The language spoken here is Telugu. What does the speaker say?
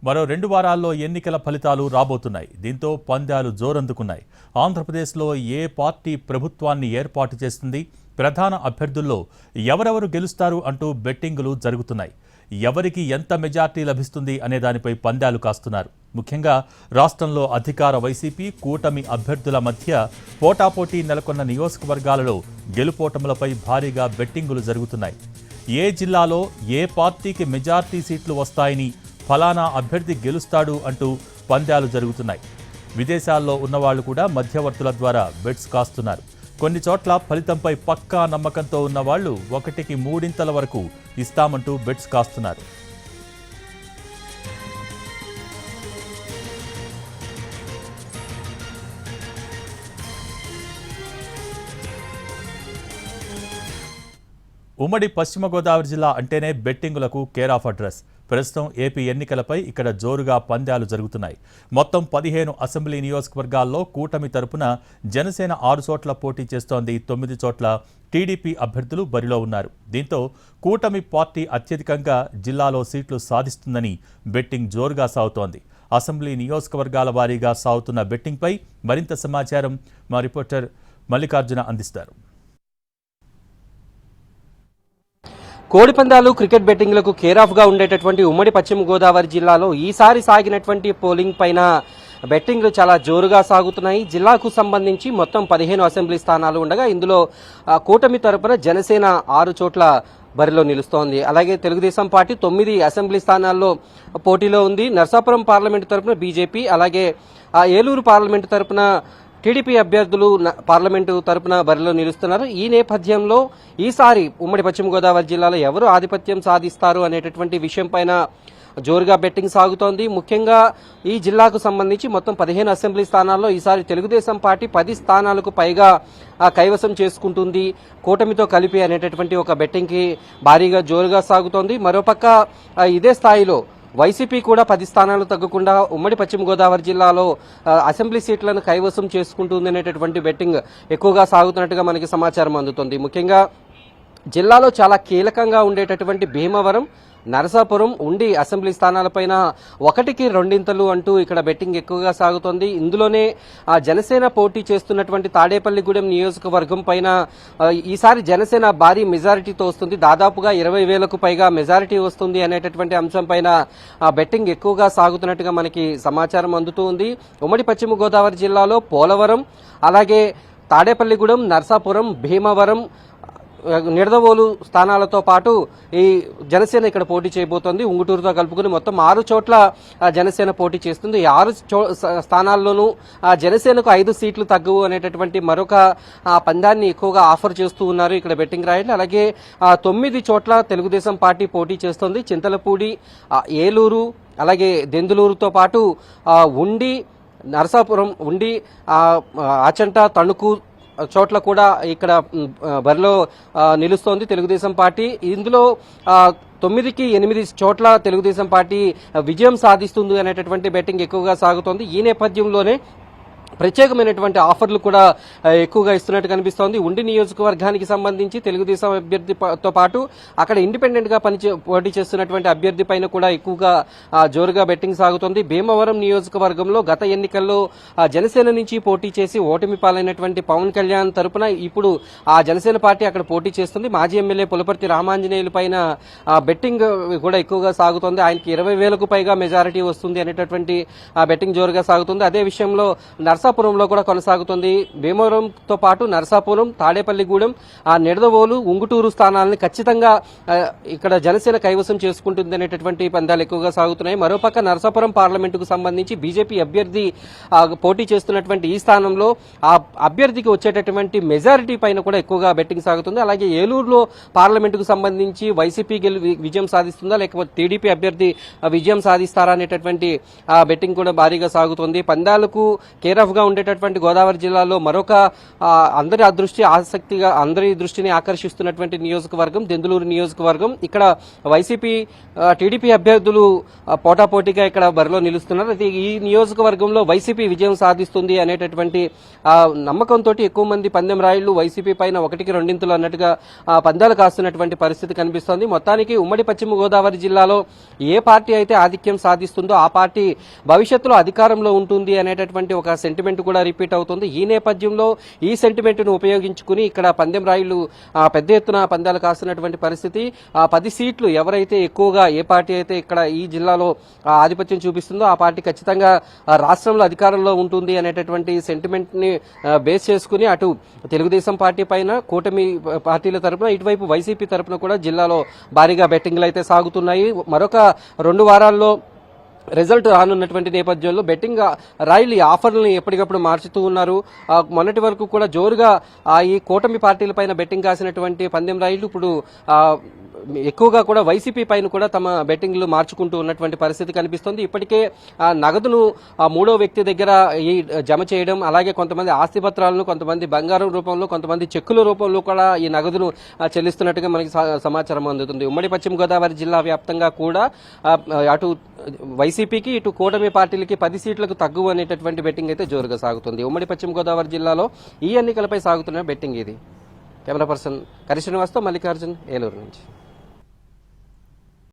మరో 2 వారాల్లో ఎన్నికల ఫలితాలు రాబోతున్నాయి. దీంతో పందాలు జోరందుకున్నాయి. ఆంధ్రప్రదేశ్లో ఏ పార్టీ ప్రభుత్వాన్ని ఏర్పాటు చేస్తుంది, ప్రధాన అభ్యర్థుల్లో ఎవరెవరు గెలుస్తారు అంటూ బెట్టింగులు జరుగుతున్నాయి. ఎవరికి ఎంత మెజార్టీ లభిస్తుంది అనే దానిపై పందాలు కాస్తున్నారు. ముఖ్యంగా రాష్ట్రంలో అధికార వైసీపీ కూటమి అభ్యర్థుల మధ్య పోటాపోటీ నెలకొన్న నియోజకవర్గాలలో గెలుపోటములపై భారీగా బెట్టింగులు జరుగుతున్నాయి. ఏ జిల్లాలో ఏ పార్టీకి మెజార్టీ సీట్లు వస్తాయని, ఫలానా అభ్యర్థి గెలుస్తాడు అంటూ పందాలు జరుగుతున్నాయి. విదేశాల్లో ఉన్నవాళ్లు కూడా మధ్యవర్తుల ద్వారా బెట్స్ కాస్తున్నారు. కొన్ని చోట్ల ఫలితంపై పక్కా నమ్మకంతో ఉన్నవాళ్లు 1కి 3 వరకు ఇస్తామంటూ బెట్స్ కాస్తున్నారు. ఉమ్మడి పశ్చిమ గోదావరి జిల్లా అంటేనే బెట్టింగులకు కేర్ ఆఫ్ అడ్రస్. ప్రస్తుతం ఏపీ ఎన్నికలపై ఇక్కడ జోరుగా పందాలు జరుగుతున్నాయి. మొత్తం 15 అసెంబ్లీ నియోజకవర్గాల్లో కూటమి తరపున జనసేన 6 చోట్ల పోటీ చేస్తోంది. 9 చోట్ల టీడీపీ అభ్యర్థులు బరిలో ఉన్నారు. దీంతో కూటమి పార్టీ అత్యధికంగా జిల్లాలో సీట్లు సాధిస్తుందని బెట్టింగ్ జోరుగా సాగుతోంది. అసెంబ్లీ నియోజకవర్గాల వారీగా సాగుతున్న బెట్టింగ్పై మరింత సమాచారం మా రిపోర్టర్ మల్లికార్జున అందిస్తారు. కోడిపందాలు, క్రికెట్ బెట్టింగ్లకు కేర్ ఆఫ్ గా ఉండేటటువంటి ఉమ్మడి పశ్చిమ గోదావరి జిల్లాలో ఈసారి సాగినటువంటి పోలింగ్ పైన బెట్టింగ్లు చాలా జోరుగా సాగుతున్నాయి. జిల్లాకు సంబంధించి మొత్తం 15 అసెంబ్లీ స్థానాలు ఉండగా ఇందులో కూటమి తరపున జనసేన 6 చోట్ల బరిలో నిలుస్తోంది. అలాగే తెలుగుదేశం పార్టీ 9 అసెంబ్లీ స్థానాల్లో పోటీలో ఉంది. నర్సాపురం పార్లమెంటు తరపున బీజేపీ, అలాగే ఏలూరు పార్లమెంటు తరపున టీడీపీ అభ్యర్థులు పార్లమెంటు తరపున బరిలో నిలుస్తున్నారు. ఈ నేపథ్యంలో ఈసారి ఉమ్మడి పశ్చిమ గోదావరి జిల్లాలో ఎవరు ఆధిపత్యం సాధిస్తారు అనేటటువంటి విషయం పైన జోరుగా బెట్టింగ్ సాగుతోంది. ముఖ్యంగా ఈ జిల్లాకు సంబంధించి మొత్తం 15 అసెంబ్లీ స్థానాల్లో ఈసారి తెలుగుదేశం పార్టీ 10 స్థానాలకు పైగా కైవసం చేసుకుంటుంది కూటమితో కలిపి అనేటటువంటి ఒక బెట్టింగ్కి భారీగా జోరుగా సాగుతోంది. మరోపక్క ఇదే స్థాయిలో వైసీపీ కూడా 10 స్థానాలు తగ్గకుండా ఉమ్మడి పశ్చిమ గోదావరి జిల్లాలో అసెంబ్లీ సీట్లను కైవసం చేసుకుంటుంది అనేటటువంటి బెట్టింగ్ ఎక్కువగా సాగుతున్నట్టుగా మనకి సమాచారం అందుతుంది. ముఖ్యంగా జిల్లాలో చాలా కీలకంగా ఉండేటటువంటి భీమవరం, నరసాపురం, ఉండి అసెంబ్లీ స్థానాలపైన 1కి 2 అంటూ ఇక్కడ బెట్టింగ్ ఎక్కువగా సాగుతోంది. ఇందులోనే జనసేన పోటీ చేస్తున్నటువంటి తాడేపల్లిగూడెం నియోజకవర్గం పైన ఈసారి జనసేన భారీ మెజారిటీతో వస్తుంది. దాదాపుగా 20,000కు పైగా మెజారిటీ వస్తుంది అనేటటువంటి అంశం పైన బెట్టింగ్ ఎక్కువగా సాగుతున్నట్టుగా మనకి సమాచారం అందుతూ ఉంది. ఉమ్మడి పశ్చిమ గోదావరి జిల్లాలో పోలవరం, అలాగే తాడేపల్లిగూడెం, నరసాపురం, భీమవరం, నిడదవోలు స్థానాలతో పాటు ఈ జనసేన ఇక్కడ పోటీ చేయబోతోంది. ఉంగుటూరుతో కలుపుకుని మొత్తం 6 చోట్ల జనసేన పోటీ చేస్తుంది. ఈ 6 స్థానాల్లోనూ జనసేనకు 5 సీట్లు తగ్గవు అనేటటువంటి మరొక పందాన్ని ఎక్కువగా ఆఫర్ చేస్తూ ఉన్నారు ఇక్కడ బెట్టింగ్ రాయలు. అలాగే 9 చోట్ల తెలుగుదేశం పార్టీ పోటీ చేస్తోంది. చింతలపూడి, ఏలూరు, అలాగే దెందులూరుతో పాటు ఉండి, నరసాపురం, ఉండి, ఆచంట, తణుకు చోట్ల కూడా ఇక్కడ బరిలో నిలుస్తోంది తెలుగుదేశం పార్టీ. ఇందులో 9కి 8 చోట్ల తెలుగుదేశం పార్టీ విజయం సాధిస్తుంది అనేటటువంటి బెట్టింగ్ ఎక్కువగా సాగుతోంది. ఈ నేపథ్యంలోనే ప్రత్యేకమైనటువంటి ఆఫర్లు కూడా ఎక్కువగా ఇస్తున్నట్టు కనిపిస్తోంది. ఉండి నియోజకవర్గానికి సంబంధించి తెలుగుదేశం అభ్యర్థితో పాటు అక్కడ ఇండిపెండెంట్ గా పోటీ చేస్తున్నటువంటి అభ్యర్థి పైన కూడా ఎక్కువగా జోరుగా బెట్టింగ్ సాగుతోంది. భీమవరం నియోజకవర్గంలో గత ఎన్నికల్లో జనసేన నుంచి పోటీ చేసి ఓటమి పాలైనటువంటి పవన్ కళ్యాణ్ తరపున ఇప్పుడు ఆ జనసేన పార్టీ అక్కడ పోటీ చేస్తుంది. మాజీ ఎమ్మెల్యే పులపర్తి రామాంజనేయులు పైన బెట్టింగ్ కూడా ఎక్కువగా సాగుతోంది. ఆయనకి 20,000కు పైగా మెజారిటీ వస్తుంది అనేటటువంటి బెట్టింగ్ జోరుగా సాగుతుంది. అదే విషయంలో నరసాపురంలో కూడా కొనసాగుతుంది. భీమవరంతో పాటు నరసాపురం, తాడేపల్లిగూడెం, నిడదవోలు, ఉంగుటూరు స్థానాలను ఖచ్చితంగా ఇక్కడ జనసేన కైవసం చేసుకుంటుంది అనేటటువంటి పందాలు ఎక్కువగా సాగుతున్నాయి. మరోపక్క నరసాపురం పార్లమెంటుకు సంబంధించి బీజేపీ అభ్యర్థి పోటీ చేస్తున్నటువంటి ఈ స్థానంలో ఆ అభ్యర్థికి వచ్చేటటువంటి మెజారిటీ పైన కూడా ఎక్కువగా బెట్టింగ్ సాగుతుంది. అలాగే ఏలూరులో పార్లమెంటుకు సంబంధించి వైసీపీ విజయం సాధిస్తుందా లేకపోతే టీడీపీ అభ్యర్థి విజయం సాధిస్తారా అనేటటువంటి బెట్టింగ్ కూడా భారీగా సాగుతుంది. పందాలకు కేర్ ఆఫ్ ఆఫ్ గా ఉండేటటువంటి గోదావరి జిల్లాలో మరొక అందరి దృష్టిని ఆకర్షిస్తున్నటువంటి నియోజకవర్గం దెందులూరు నియోజకవర్గం. ఇక్కడ వైసీపీ టీడీపీ అభ్యర్థులు పోటాపోటీగా ఇక్కడ బరిలో నిలుస్తున్నారు. అయితే ఈ నియోజకవర్గంలో వైసీపీ విజయం సాధిస్తుంది అనేటటువంటి నమ్మకంతో ఎక్కువ మంది పందెం రాయుళ్లు వైసీపీ పైన 1కి 2 అన్నట్టుగా పందాలు కాస్తున్నటువంటి పరిస్థితి కనిపిస్తోంది. మొత్తానికి ఉమ్మడి పశ్చిమ గోదావరి జిల్లాలో ఏ పార్టీ అయితే ఆధిక్యం సాధిస్తుందో ఆ పార్టీ భవిష్యత్తులో అధికారంలో ఉంటుంది అనేటటువంటి ఒక సెంటిమెంట్ కూడా రిపీట్ అవుతుంది. ఈ నేపథ్యంలో ఈ సెంటిమెంట్ ను ఉపయోగించుకుని ఇక్కడ పందెం రాయుళ్లు పెద్ద ఎత్తున పందాలు కాస్తున్నటువంటి పరిస్థితి. 10 సీట్లు ఎవరైతే ఎక్కువగా ఏ పార్టీ అయితే ఇక్కడ ఈ జిల్లాలో ఆధిపత్యం చూపిస్తుందో ఆ పార్టీ ఖచ్చితంగా రాష్ట్రంలో అధికారంలో ఉంటుంది అనేటటువంటి సెంటిమెంట్ ని బేస్ చేసుకుని అటు తెలుగుదేశం పార్టీ పైన కూటమి పార్టీల తరపున ఇటువైపు వైసీపీ తరపున కూడా జిల్లాలో భారీగా బెట్టింగ్లు అయితే సాగుతున్నాయి. మరొక 2 వారాల్లో రిజల్ట్ రానున్నటువంటి నేపథ్యంలో బెట్టింగ్ రాయిలు ఈ ఆఫర్లను ఎప్పటికప్పుడు మార్చుతూ ఉన్నారు. మొన్నటి వరకు కూడా జోరుగా ఈ కూటమి పార్టీలపైన బెట్టింగ్ కాసినటువంటి పందెం రాయిలు ఇప్పుడు ఎక్కువగా కూడా వైసీపీ పైన కూడా తమ బెట్టింగ్లు మార్చుకుంటూ ఉన్నటువంటి పరిస్థితి కనిపిస్తుంది. ఇప్పటికే నగదును మూడో వ్యక్తి దగ్గర జమ చేయడం, అలాగే కొంతమంది ఆస్తి పత్రాలను, కొంతమంది బంగారం రూపంలో, కొంతమంది చెక్కుల రూపంలో కూడా ఈ నగదును చెల్లిస్తున్నట్టుగా మనకి సమాచారం అందుతుంది. ఉమ్మడి పశ్చిమ గోదావరి జిల్లా వ్యాప్తంగా కూడా అటు వైసీపీకి ఇటు కూటమి పార్టీలకి 10 సీట్లకు తగ్గు అనేటటువంటి బెట్టింగ్ అయితే జోరుగా సాగుతుంది. ఉమ్మడి పశ్చిమ గోదావరి జిల్లాలో ఈ ఎన్నికలపై సాగుతున్న బెట్టింగ్ ఇది. కెమెరా పర్సన్ కరి శ్రీనివాస్తో మల్లికార్జున్, ఏలూరు నుంచి.